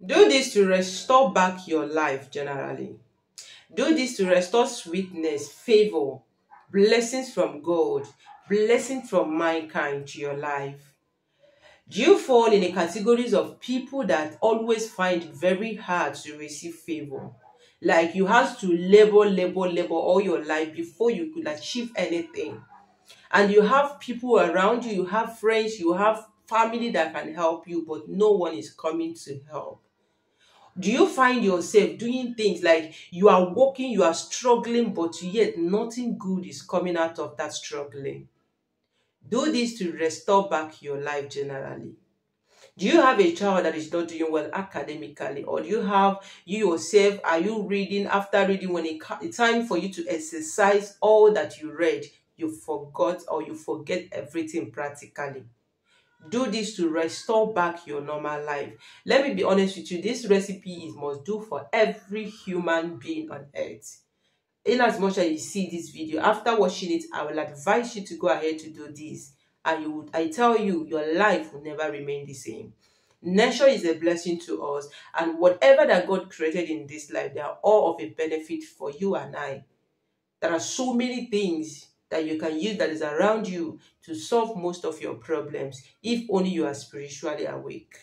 Do this to restore back your life generally. Do this to restore sweetness, favor, blessings from God, blessings from mankind to your life. Do you fall in the categories of people that always find it very hard to receive favor? Like you have to labor all your life before you could achieve anything. And you have people around you, you have friends, you have family that can help you, but no one is coming to help. Do you find yourself doing things like you are working, you are struggling, but yet nothing good is coming out of that struggling? Do this to restore back your life generally. Do you have a child that is not doing well academically? Or do you have, you yourself, are you reading, after reading, when it's time for you to exercise all that you read, you forgot or you forget everything practically? Do this to restore back your normal life. Let me be honest with you, this recipe is must do for every human being on earth. In as much as you see this video, after watching it, I will advise you to go ahead to do this. And I tell you, your life will never remain the same. Nature is a blessing to us, and whatever that God created in this life, they are all of a benefit for you and I. There are so many things that you can use that is around you to solve most of your problems, if only you are spiritually awake.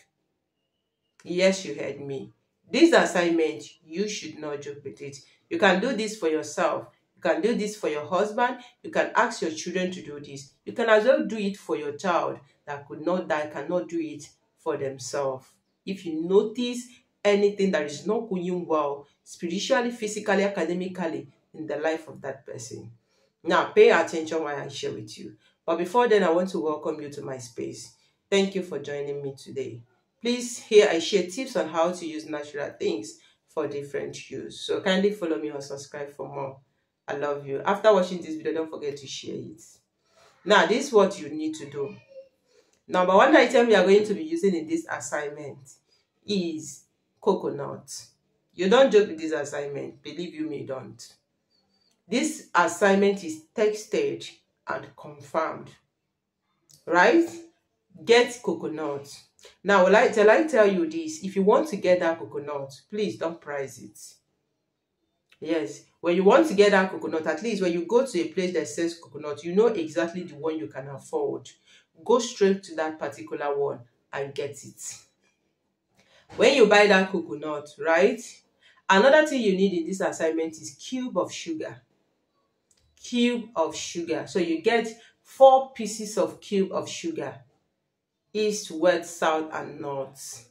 Yes, you heard me. This assignment, you should not joke with it. You can do this for yourself. You can do this for your husband. You can ask your children to do this. You can as well do it for your child that cannot do it for themselves. If you notice anything that is not going well, spiritually, physically, academically, in the life of that person. Now, pay attention while I share with you. But before then, I want to welcome you to my space. Thank you for joining me today. Please, here I share tips on how to use natural things for different use. So kindly follow me or subscribe for more. I love you. After watching this video, don't forget to share it. Now, this is what you need to do. Number one item we are going to be using in this assignment is coconut. You don't joke with this assignment. Believe you me, don't. This assignment is texted and confirmed. Right? Get coconut. Now, will I tell you this? If you want to get that coconut, please don't price it. Yes, when you want to get that coconut, at least when you go to a place that sells coconut, you know exactly the one you can afford. Go straight to that particular one and get it. When you buy that coconut, right? Another thing you need in this assignment is cube of sugar. Cube of sugar. So you get 4 pieces of cube of sugar. East, west, south, and north.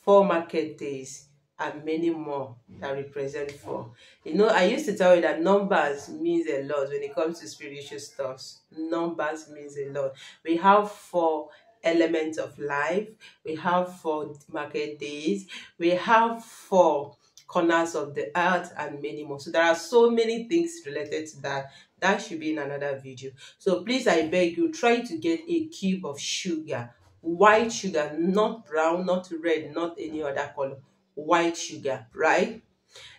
4 market days, and many more that represent 4. You know, I used to tell you that numbers means a lot when it comes to spiritual stuff. Numbers means a lot. We have 4 elements of life. We have 4 market days. We have 4 corners of the earth, and many more. So there are so many things related to that. That should be in another video. So please, I beg you, try to get a cube of sugar. White sugar, not brown, not red, not any other color. White sugar, right?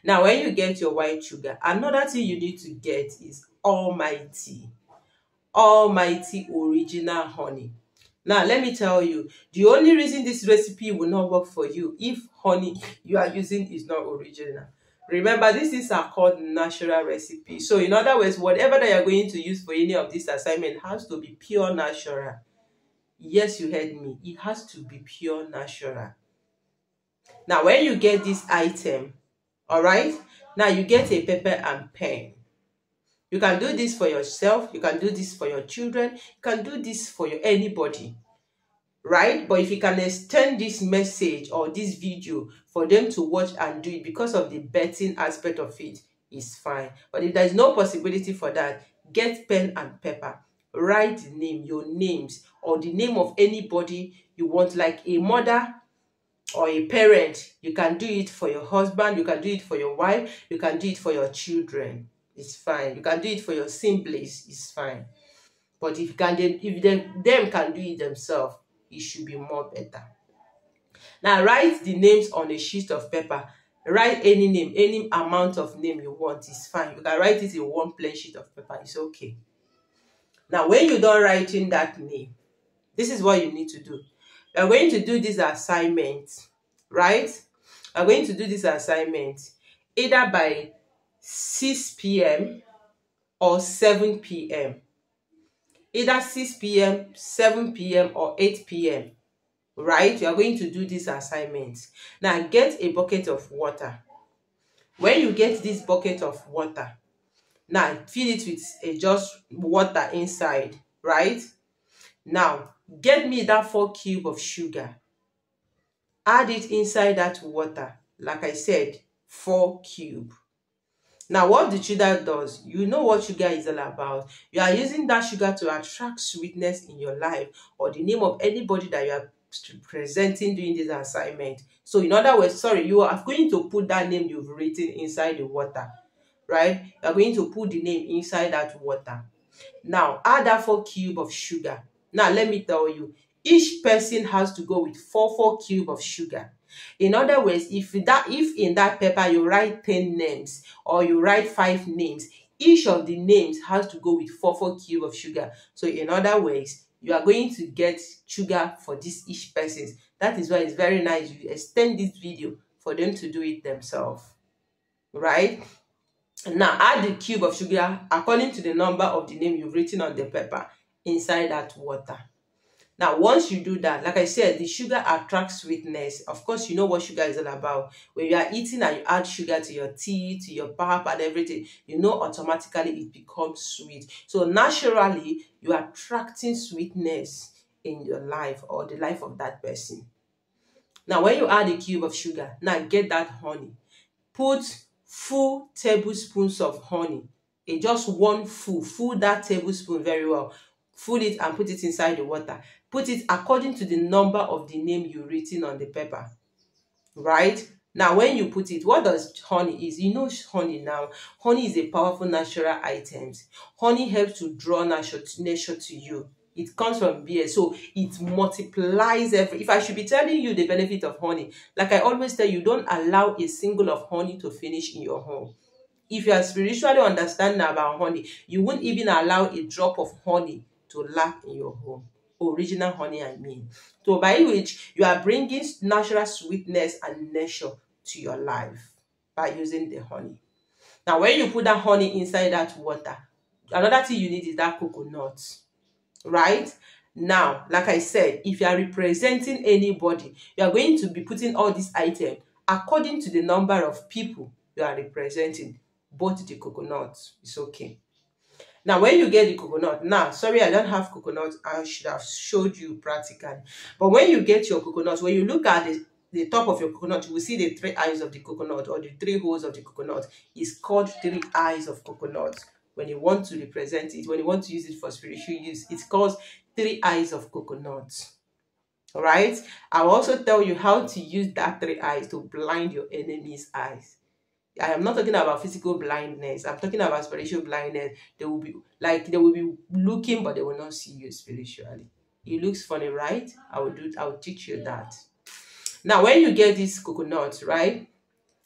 Now, when you get your white sugar, another thing you need to get is almighty original honey. Now, let me tell you, the only reason this recipe will not work for you if honey you are using is not original. Remember, this is called natural recipe. So, in other words, whatever that you're going to use for any of this assignment has to be pure natural. Yes, you heard me. It has to be pure natural. Now, when you get this item, all right, now you get a paper and pen. You can do this for yourself. You can do this for your children. You can do this for anybody, right? But if you can extend this message or this video for them to watch and do it because of the betting aspect of it, is fine. But if there is no possibility for that, get pen and paper. Write the name, your names, or the name of anybody you want, like a mother or a parent. You can do it for your husband, you can do it for your wife, you can do it for your children. It's fine. You can do it for your siblings. It's fine. But if them can do it themselves, it should be more better. Now write the names on a sheet of paper. Write any name, any amount of name you want. It's fine. You can write it in one plain sheet of paper. It's okay. Now, when you're done writing that name, this is what you need to do. You're going to do this assignment, right? We are going to do this assignment either by 6 p.m. or 7 p.m. Either 6 p.m., 7 p.m. or 8 p.m. Right? You are going to do this assignment. Now get a bucket of water. When you get this bucket of water, now fill it with just water inside, right? Now get me that 4 cubes of sugar. Add it inside that water. Like I said, 4 cubes. Now what the sugar does, you know what sugar is all about. You are using that sugar to attract sweetness in your life, or the name of anybody that you are presenting during this assignment. So in other words, sorry, you are going to put that name you've written inside the water, right? You are going to put the name inside that water. Now add that 4 cubes of sugar. Now let me tell you, each person has to go with 4 cubes of sugar. In other words, if in that paper you write 10 names or you write 5 names, each of the names has to go with 4 cubes of sugar. So in other words, you are going to get sugar for this each person. That is why it's very nice you extend this video for them to do it themselves, right? Now add the cube of sugar according to the number of the name you've written on the paper inside that water. Now once you do that, like I said, the sugar attracts sweetness. Of course, you know what sugar is all about. When you are eating and you add sugar to your tea, to your pap and everything, you know automatically it becomes sweet. So naturally, you are attracting sweetness in your life or the life of that person. Now when you add a cube of sugar, now get that honey. Put full tablespoons of honey. Just one full that tablespoon very well. Full it and put it inside the water. Put it according to the number of the name you've written on the paper, right? Now when you put it, what does honey is? You know honey now. Honey is a powerful natural item. Honey helps to draw nature to you. It comes from beer, so it multiplies if I should be telling you the benefit of honey, like I always tell you, don't allow a single of honey to finish in your home. If you are spiritually understanding about honey, you won't even allow a drop of honey to lack in your home. Original honey, I mean. So by which you are bringing natural sweetness and nature to your life by using the honey. Now when you put that honey inside that water, another thing you need is that coconut, right? Now, like I said, if you are representing anybody, you are going to be putting all these items according to the number of people you are representing. Both the coconut is okay. Now when you get the coconut, now sorry I don't have coconut, I should have showed you practically. But when you get your coconut, when you look at the top of your coconut, you will see the 3 eyes of the coconut, or the 3 holes of the coconut. It's called 3 eyes of coconut. When you want to represent it, when you want to use it for spiritual use, it's called 3 eyes of coconut. All right, I'll also tell you how to use that 3 eyes to blind your enemy's eyes. I am not talking about physical blindness. I'm talking about spiritual blindness. They will be looking, but they will not see you spiritually. It looks funny, right? I will teach you that. Now, when you get this coconut, right?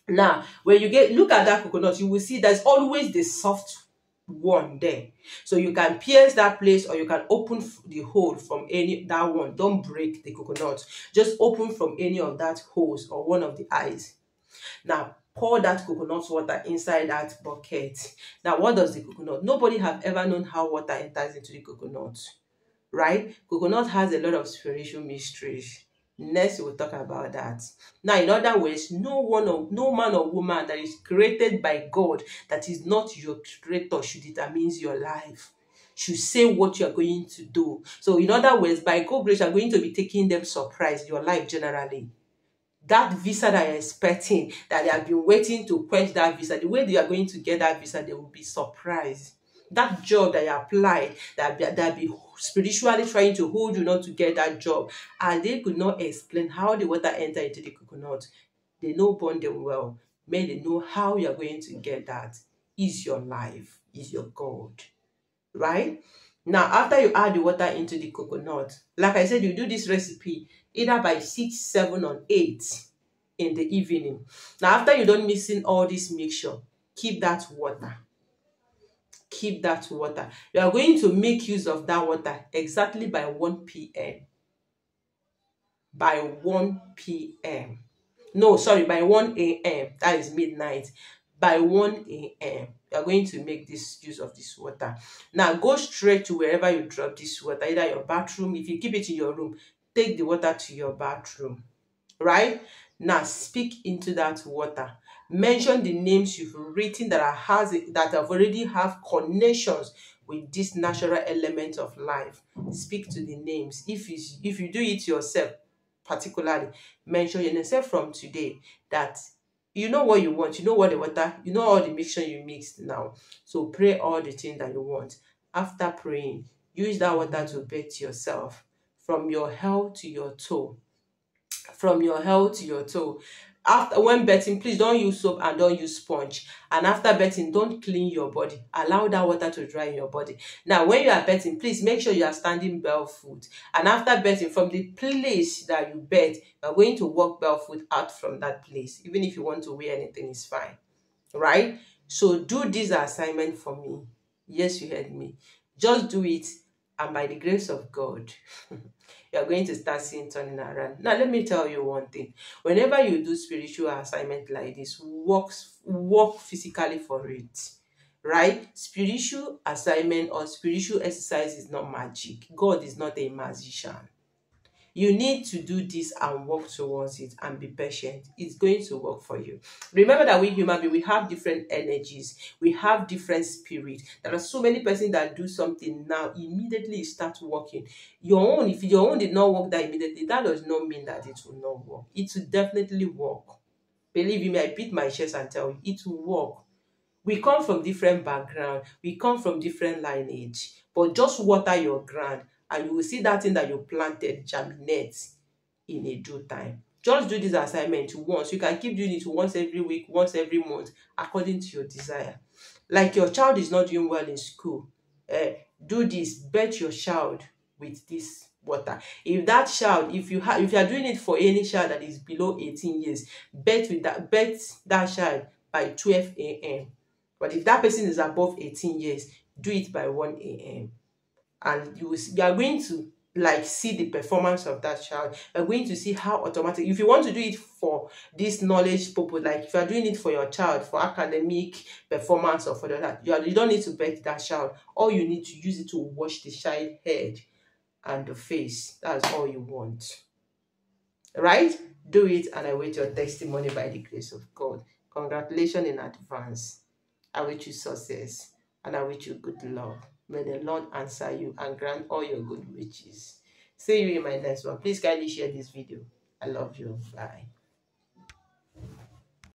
Now, when you look at that coconut, you will see there's always the soft one there. So you can pierce that place, or you can open the hole from that one. Don't break the coconut. Just open from any of that holes or one of the eyes. Now, pour that coconut water inside that bucket. Now, what does the coconut? Nobody have ever known how water enters into the coconut, right? Coconut has a lot of spiritual mysteries. Next, we'll talk about that. Now, in other words, no man or woman that is created by God that is not your creator should determine your life, should say what you are going to do. So, in other words, by God's grace, you are going to be taking them surprise, your life generally. That visa that you're expecting, that they have been waiting to quench that visa, the way they are going to get that visa, they will be surprised. That job that you applied, that be spiritually trying to hold you not to get that job, and they could not explain how the water entered into the coconut. They know bond them well. May they know how you are going to get that. Is your life, is your God, right? Now, after you add the water into the coconut, like I said, you do this recipe either by 6, 7, or 8 in the evening. Now, after you're done mixing all this mixture, keep that water. Keep that water. You are going to make use of that water exactly by 1 p.m. By 1 p.m. No, sorry, by 1 a.m. That is midnight. By 1 a.m. you are going to make this use of this water. Now go straight to wherever you drop this water, either your bathroom. If you keep it in your room, take the water to your bathroom. Right? Now speak into that water. Mention the names you've written that that have already have connections with this natural element of life. Speak to the names. If you do it yourself, particularly mention yourself from today that you know what you want, you know what the water, you know all the mixture you mixed now. So pray all the things that you want. After praying, use that water to bathe yourself from your head to your toe. From your head to your toe. After when bathing, please don't use soap and don't use sponge. And after bathing, don't clean your body. Allow that water to dry in your body. Now when you are bathing, please make sure you are standing barefoot. And after bathing, from the place that you bathe, you are going to walk barefoot out from that place. Even if you want to wear anything, it's fine. Right? So do this assignment for me. Yes, you heard me. Just do it, and by the grace of God, you are going to start seeing turning around. Now, let me tell you one thing. Whenever you do spiritual assignment like this, work physically for it. Right? Spiritual assignment or spiritual exercise is not magic. God is not a magician. You need to do this and work towards it and be patient. It's going to work for you. Remember that we human beings, we have different energies. We have different spirits. There are so many persons that do something now, immediately it starts working. Your own, if your own did not work that immediately, that does not mean that it will not work. It will definitely work. Believe me, I beat my chest and tell you, it will work. We come from different background. We come from different lineage. But just water your ground and you will see that thing that you planted germinate in a due time. Just do this assignment once. You can keep doing it once every week, once every month, according to your desire. Like your child is not doing well in school, do this. Bet your child with this water. If that child, if you are doing it for any child that is below 18 years, bet that child by 12 a.m. But if that person is above 18 years, do it by 1 a.m. And you are going to like see the performance of that child. You're going to see how automatic. If you want to do it for this knowledge purpose, like if you're doing it for your child, for academic performance or for that, you don't need to bet that child. All you need to use it to wash the child head and the face. That's all you want. Right? Do it and I wait your testimony by the grace of God. Congratulations in advance. I wish you success and I wish you good luck. May the Lord answer you and grant all your good wishes. See you in my next one. Please kindly share this video. I love you. Bye.